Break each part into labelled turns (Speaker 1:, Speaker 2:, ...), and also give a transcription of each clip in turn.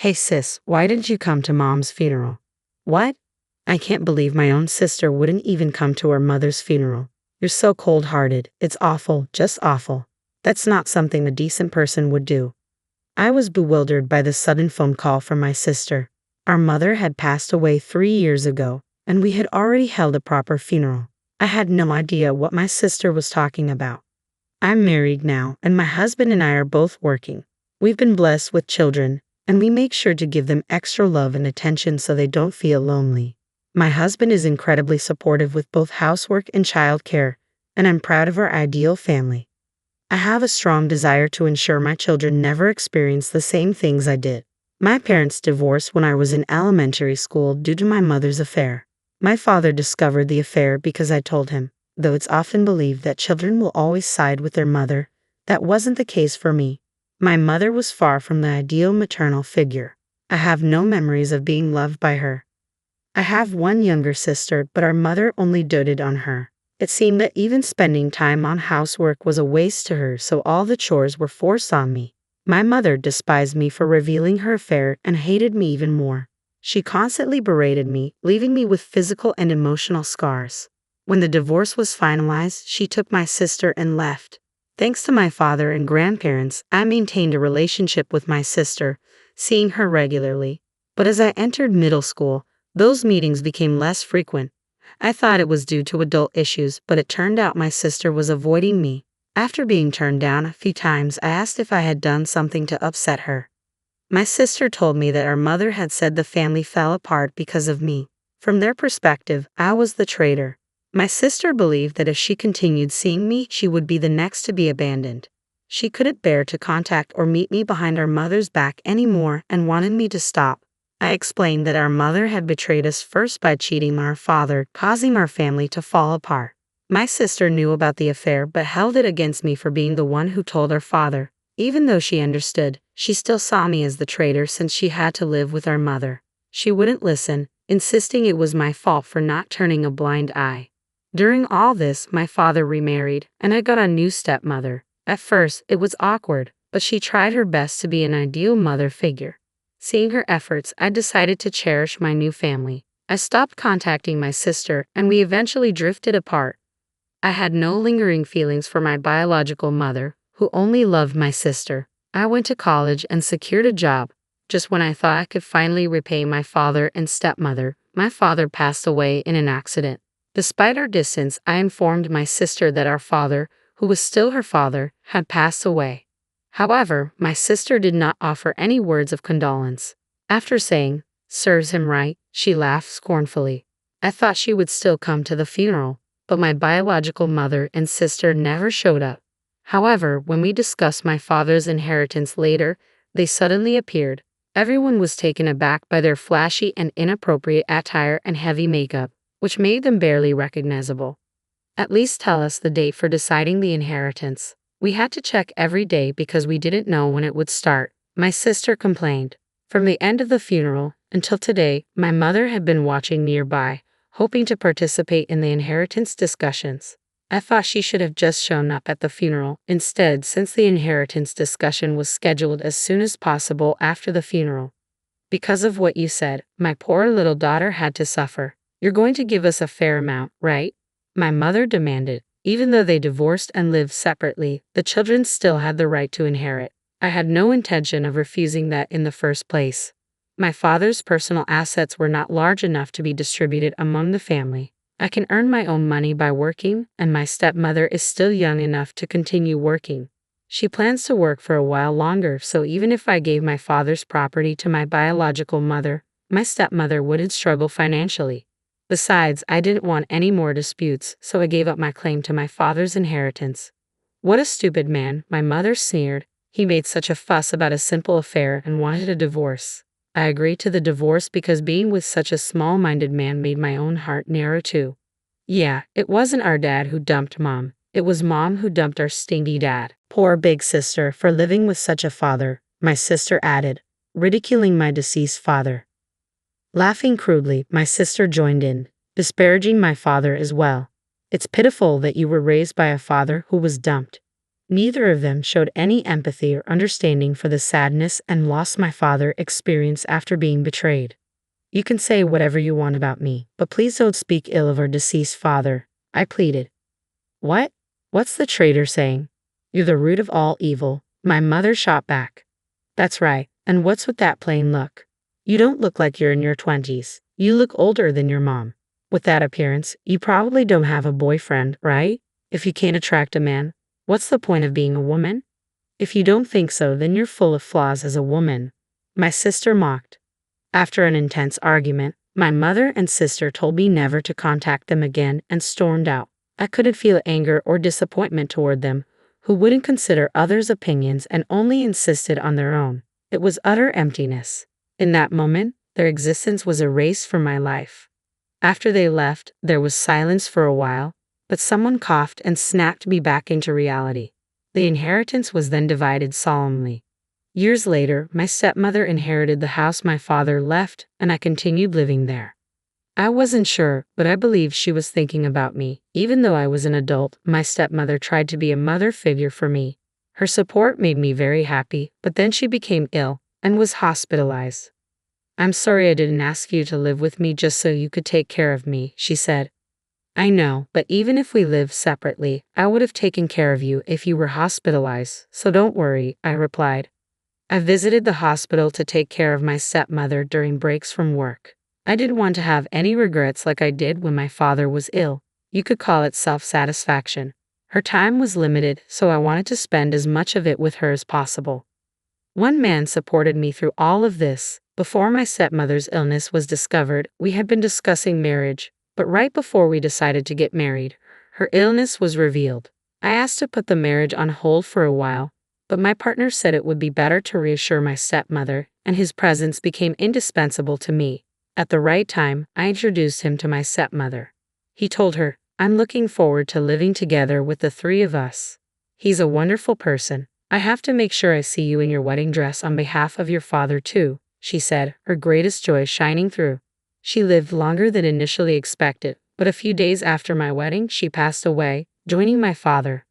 Speaker 1: Hey sis, why didn't you come to mom's funeral? What? I can't believe my own sister wouldn't even come to her mother's funeral. You're so cold-hearted. It's awful, just awful. That's not something a decent person would do. I was bewildered by the sudden phone call from my sister. Our mother had passed away 3 years ago, and we had already held a proper funeral. I had no idea what my sister was talking about. I'm married now, and my husband and I are both working. We've been blessed with children, and we make sure to give them extra love and attention so they don't feel lonely. My husband is incredibly supportive with both housework and childcare, and I'm proud of our ideal family. I have a strong desire to ensure my children never experience the same things I did. My parents divorced when I was in elementary school due to my mother's affair. My father discovered the affair because I told him. Though it's often believed that children will always side with their mother, that wasn't the case for me. My mother was far from the ideal maternal figure. I have no memories of being loved by her. I have one younger sister, but our mother only doted on her. It seemed that even spending time on housework was a waste to her, so all the chores were forced on me. My mother despised me for revealing her affair and hated me even more. She constantly berated me, leaving me with physical and emotional scars. When the divorce was finalized, she took my sister and left. Thanks to my father and grandparents, I maintained a relationship with my sister, seeing her regularly. But as I entered middle school, those meetings became less frequent. I thought it was due to adult issues, but it turned out my sister was avoiding me. After being turned down a few times, I asked if I had done something to upset her. My sister told me that our mother had said the family fell apart because of me. From their perspective, I was the traitor. My sister believed that if she continued seeing me, she would be the next to be abandoned. She couldn't bear to contact or meet me behind our mother's back anymore and wanted me to stop. I explained that our mother had betrayed us first by cheating on our father, causing our family to fall apart. My sister knew about the affair but held it against me for being the one who told our father. Even though she understood, she still saw me as the traitor since she had to live with our mother. She wouldn't listen, insisting it was my fault for not turning a blind eye. During all this, my father remarried, and I got a new stepmother. At first, it was awkward, but she tried her best to be an ideal mother figure. Seeing her efforts, I decided to cherish my new family. I stopped contacting my sister, and we eventually drifted apart. I had no lingering feelings for my biological mother, who only loved my sister. I went to college and secured a job. Just when I thought I could finally repay my father and stepmother, my father passed away in an accident. Despite our distance, I informed my sister that our father, who was still her father, had passed away. However, my sister did not offer any words of condolence. After saying, "Serves him right," she laughed scornfully. I thought she would still come to the funeral, but my biological mother and sister never showed up. However, when we discussed my father's inheritance later, they suddenly appeared. Everyone was taken aback by their flashy and inappropriate attire and heavy makeup, which made them barely recognizable. At least tell us the date for deciding the inheritance. We had to check every day because we didn't know when it would start, my sister complained. From the end of the funeral until today, my mother had been watching nearby, hoping to participate in the inheritance discussions. I thought she should have just shown up at the funeral instead, since the inheritance discussion was scheduled as soon as possible after the funeral. Because of what you said, my poor little daughter had to suffer. You're going to give us a fair amount, right? My mother demanded. Even though they divorced and lived separately, the children still had the right to inherit. I had no intention of refusing that in the first place. My father's personal assets were not large enough to be distributed among the family. I can earn my own money by working, and my stepmother is still young enough to continue working. She plans to work for a while longer, so even if I gave my father's property to my biological mother, my stepmother wouldn't struggle financially. Besides, I didn't want any more disputes, so I gave up my claim to my father's inheritance. What a stupid man, my mother sneered. He made such a fuss about a simple affair and wanted a divorce. I agreed to the divorce because being with such a small-minded man made my own heart narrow too. Yeah, it wasn't our dad who dumped Mom. It was Mom who dumped our stingy dad. Poor big sister for living with such a father, my sister added, ridiculing my deceased father. Laughing crudely, my sister joined in, disparaging my father as well. It's pitiful that you were raised by a father who was dumped. Neither of them showed any empathy or understanding for the sadness and loss my father experienced after being betrayed. You can say whatever you want about me, but please don't speak ill of our deceased father, I pleaded. What? What's the traitor saying? You're the root of all evil, my mother shot back. That's right, and what's with that plain look? You don't look like you're in your 20s. You look older than your mom. With that appearance, you probably don't have a boyfriend, right? If you can't attract a man, what's the point of being a woman? If you don't think so, then you're full of flaws as a woman, my sister mocked. After an intense argument, my mother and sister told me never to contact them again and stormed out. I couldn't feel anger or disappointment toward them, who wouldn't consider others' opinions and only insisted on their own. It was utter emptiness. In that moment, their existence was erased from my life. After they left, there was silence for a while, but someone coughed and snapped me back into reality. The inheritance was then divided solemnly. Years later, my stepmother inherited the house my father left, and I continued living there. I wasn't sure, but I believed she was thinking about me. Even though I was an adult, my stepmother tried to be a mother figure for me. Her support made me very happy, but then she became ill and was hospitalized. I'm sorry I didn't ask you to live with me just so you could take care of me, she said. I know, but even if we lived separately, I would have taken care of you if you were hospitalized, so don't worry, I replied. I visited the hospital to take care of my stepmother during breaks from work. I didn't want to have any regrets like I did when my father was ill. You could call it self-satisfaction. Her time was limited, so I wanted to spend as much of it with her as possible. One man supported me through all of this. Before my stepmother's illness was discovered, we had been discussing marriage, but right before we decided to get married, her illness was revealed. I asked to put the marriage on hold for a while, but my partner said it would be better to reassure my stepmother, and his presence became indispensable to me. At the right time, I introduced him to my stepmother. He told her, I'm looking forward to living together with the three of us. He's a wonderful person. I have to make sure I see you in your wedding dress on behalf of your father too, she said, her greatest joy shining through. She lived longer than initially expected, but a few days after my wedding, she passed away, joining my father.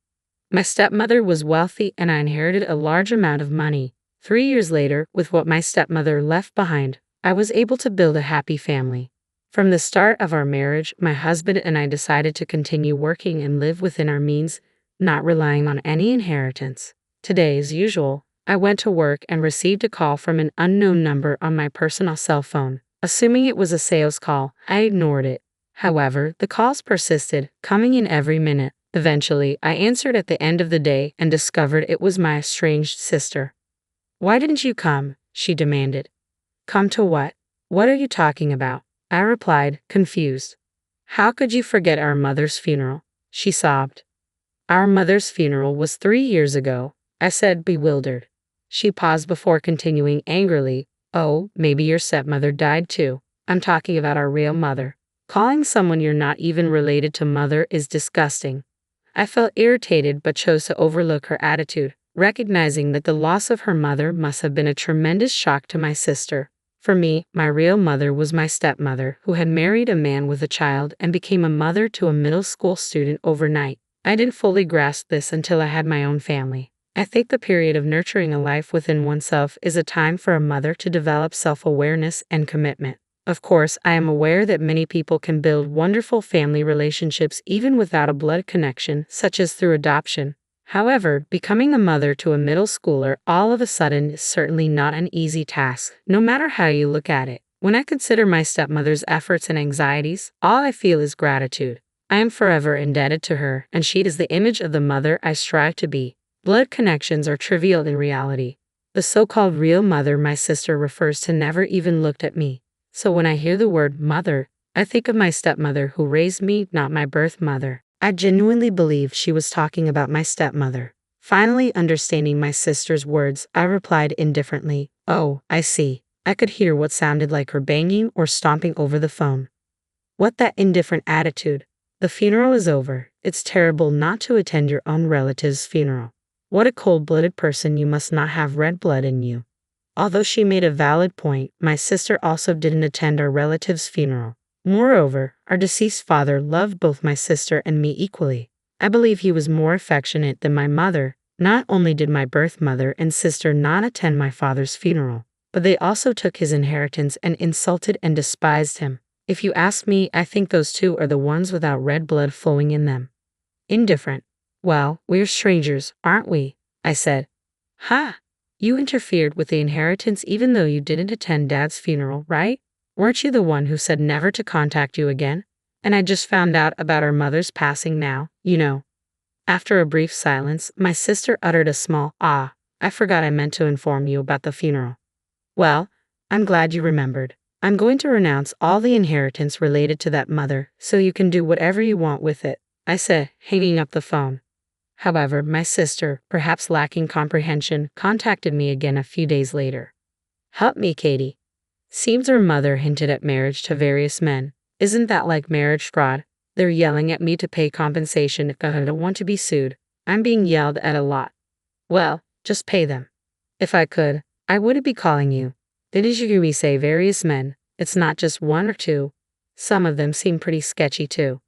Speaker 1: My stepmother was wealthy and I inherited a large amount of money. 3 years later, with what my stepmother left behind, I was able to build a happy family. From the start of our marriage, my husband and I decided to continue working and live within our means, not relying on any inheritance. Today, as usual, I went to work and received a call from an unknown number on my personal cell phone. Assuming it was a sales call, I ignored it. However, the calls persisted, coming in every minute. Eventually, I answered at the end of the day and discovered it was my estranged sister. Why didn't you come? She demanded. Come to what? What are you talking about? I replied, confused. How could you forget our mother's funeral? She sobbed. Our mother's funeral was 3 years ago, I said, bewildered. She paused before continuing angrily, oh, maybe your stepmother died too. I'm talking about our real mother. Calling someone you're not even related to mother is disgusting. I felt irritated but chose to overlook her attitude, recognizing that the loss of her mother must have been a tremendous shock to my sister. For me, my real mother was my stepmother, who had married a man with a child and became a mother to a middle school student overnight. I didn't fully grasp this until I had my own family. I think the period of nurturing a life within oneself is a time for a mother to develop self-awareness and commitment. Of course, I am aware that many people can build wonderful family relationships even without a blood connection, such as through adoption. However, becoming a mother to a middle schooler all of a sudden is certainly not an easy task, no matter how you look at it. When I consider my stepmother's efforts and anxieties, all I feel is gratitude. I am forever indebted to her, and she is the image of the mother I strive to be. Blood connections are trivial in reality. The so-called real mother my sister refers to never even looked at me. So when I hear the word mother, I think of my stepmother who raised me, not my birth mother. I genuinely believed she was talking about my stepmother. Finally understanding my sister's words, I replied indifferently, oh, I see. I could hear what sounded like her banging or stomping over the phone. What that indifferent attitude? The funeral is over. It's terrible not to attend your own relative's funeral. What a cold-blooded person, you must not have red blood in you. Although she made a valid point, my sister also didn't attend our relative's funeral. Moreover, our deceased father loved both my sister and me equally. I believe he was more affectionate than my mother, Not only did my birth mother and sister not attend my father's funeral, but they also took his inheritance and insulted and despised him. If you ask me, I think those two are the ones without red blood flowing in them. Indifferent. Well, we're strangers, aren't we? I said. Ha! You interfered with the inheritance even though you didn't attend Dad's funeral, right? Weren't you the one who said never to contact you again? And I just found out about our mother's passing now, you know. After a brief silence, my sister uttered a small, "Ah, I forgot I meant to inform you about the funeral." Well, I'm glad you remembered. I'm going to renounce all the inheritance related to that mother, so you can do whatever you want with it, I said, hanging up the phone. However, my sister, perhaps lacking comprehension, contacted me again a few days later. Help me, Katie. Seems her mother hinted at marriage to various men. Isn't that like marriage fraud? They're yelling at me to pay compensation if I don't want to be sued. I'm being yelled at a lot. Well, just pay them. If I could, I wouldn't be calling you. Didn't you hear me say various men? It's not just one or two. Some of them seem pretty sketchy too.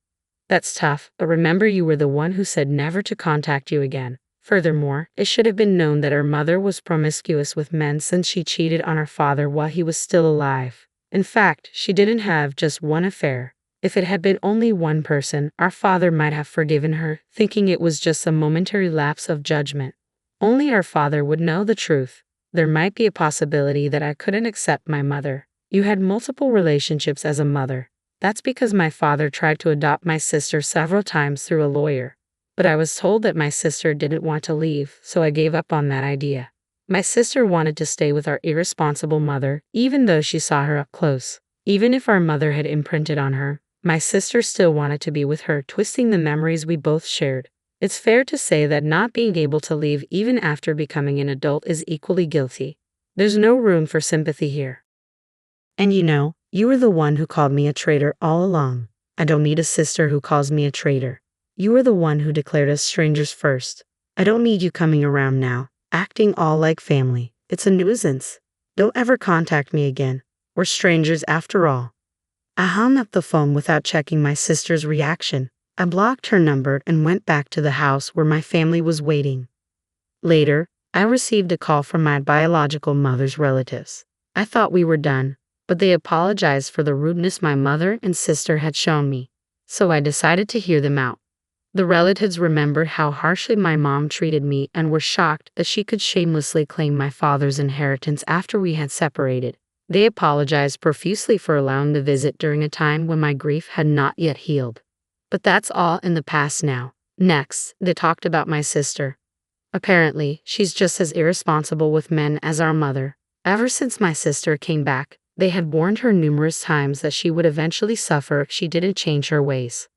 Speaker 1: That's tough, but remember you were the one who said never to contact you again. Furthermore, it should have been known that her mother was promiscuous with men since she cheated on her father while he was still alive. In fact, she didn't have just one affair. If it had been only one person, our father might have forgiven her, thinking it was just a momentary lapse of judgment. Only our father would know the truth. There might be a possibility that I couldn't accept my mother. You had multiple relationships as a mother. That's because my father tried to adopt my sister several times through a lawyer. But I was told that my sister didn't want to leave, so I gave up on that idea. My sister wanted to stay with our irresponsible mother, even though she saw her up close. Even if our mother had imprinted on her, my sister still wanted to be with her, twisting the memories we both shared. It's fair to say that not being able to leave even after becoming an adult is equally guilty. There's no room for sympathy here. And you were the one who called me a traitor all along. I don't need a sister who calls me a traitor. You were the one who declared us strangers first. I don't need you coming around now, acting all like family. It's a nuisance. Don't ever contact me again. We're strangers after all. I hung up the phone without checking my sister's reaction. I blocked her number and went back to the house where my family was waiting. Later, I received a call from my biological mother's relatives. I thought we were done, but they apologized for the rudeness my mother and sister had shown me, so I decided to hear them out. The relatives remembered how harshly my mom treated me and were shocked that she could shamelessly claim my father's inheritance after we had separated. They apologized profusely for allowing the visit during a time when my grief had not yet healed. But that's all in the past now. Next, they talked about my sister. Apparently, she's just as irresponsible with men as our mother. Ever since my sister came back, they had warned her numerous times that she would eventually suffer if she didn't change her ways.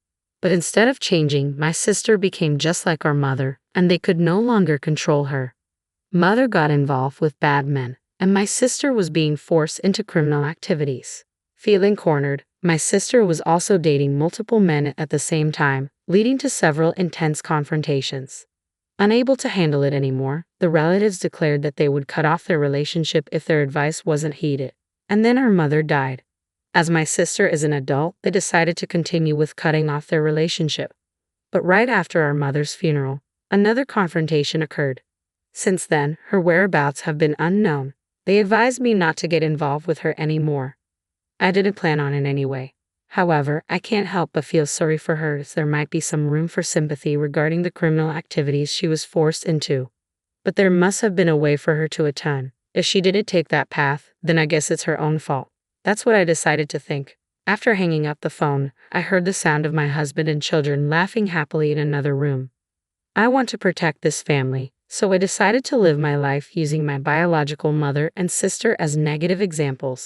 Speaker 1: But instead of changing, my sister became just like our mother, and they could no longer control her. Mother got involved with bad men, and my sister was being forced into criminal activities. Feeling cornered, my sister was also dating multiple men at the same time, leading to several intense confrontations. Unable to handle it anymore, the relatives declared that they would cut off their relationship if their advice wasn't heeded. And then our mother died. As my sister is an adult, they decided to continue with cutting off their relationship. But right after our mother's funeral, another confrontation occurred. Since then, her whereabouts have been unknown. They advised me not to get involved with her anymore. I didn't plan on it anyway. However, I can't help but feel sorry for her, as there might be some room for sympathy regarding the criminal activities she was forced into. But there must have been a way for her to atone. If she didn't take that path, then I guess it's her own fault. That's what I decided to think. After hanging up the phone, I heard the sound of my husband and children laughing happily in another room. I want to protect this family, so I decided to live my life using my biological mother and sister as negative examples.